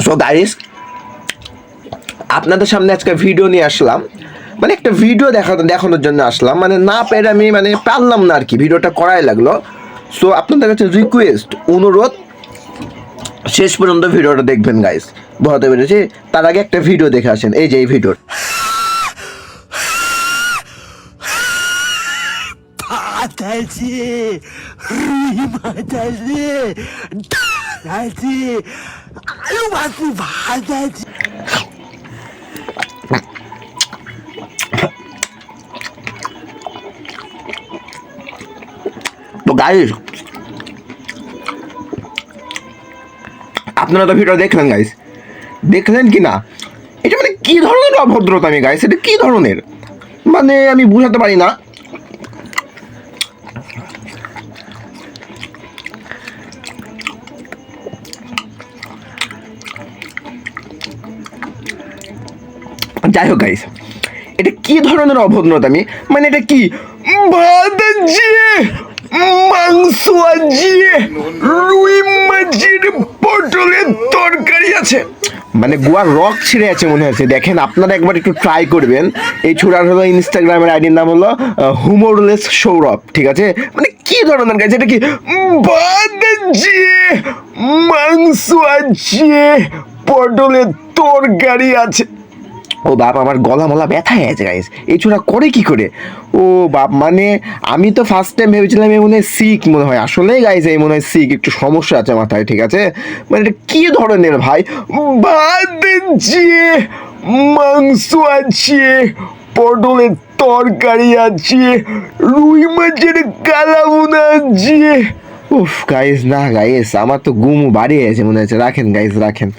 So guys, আপনাদের সামনে আজকে ভিডিও নিয়ে আসলাম, মানে একটা ভিডিও দেখানোর জন্য আসলাম, মানে না পেরে আমি মানে পারলাম না আর কি, ভিডিওটা করাই লাগলো। সো আপনাদের কাছে রিকোয়েস্ট, অনুরোধ, শেষ পর্যন্ত ভিডিওটা দেখবেন গাইস, বলতে পেরেছি। তার আগে একটা ভিডিও দেখে আসেন, এই যে এই ভিডিও। মাতাজি, মাতাজি, মাতাজি, আলু ভাজি ভাতাজি। তো গাইস, আপনারা তো ভিডিও দেখলেন গাইস, দেখলেন কি না? এটা মানে কি ধরনের অভদ্রতা আমি গাইস, এটা কি ধরনের, মানে আমি বুঝাতে পারি না। যাই হোক গাইস, এটা কি ধরনের অভদ্রতা আমি, মানে এটা কি, ভাত আছে, মাংস আছে, রুই মাছের পটলের তরকারি আছে, মানে গোয়ার রক ছিঁড়ে আছে মনে হচ্ছে। দেখেন, আপনারা একবার একটু ট্রাই করবেন। এই ছোড়ার হলো ইনস্টাগ্রামের আইডির নাম হলো হুমোরলেস সৌরভ, ঠিক আছে? মানে কি ধরনের গাছ, এটা কি, ভাত আছে, মাংস আছে, পটলের তরকারি আছে। ও বাপ, আমার গলা মলা ব্যথা হয়ে আছে গাইস, এই ছোড়া করে কি করে? ও বাপ, মানে আমি তো ফার্স্ট টাইম ভেবেছিলাম এই মনে হয় সিক, মনে হয় আসলেই গাইস এই মনে হয় সিক, একটু সমস্যা আছে মাথায়, ঠিক আছে? মানে এটা কি ধরনের ভাই, ভাত আছে, মাংস আছে, পটলের তরকারি আছে, রুই মাছের কালাভুনা আছে। উফ গাইস, না গাইস, আমার তো ঘুম বাড়িয়ে আছে মনে হচ্ছে। রাখেন গাইস, রাখেন।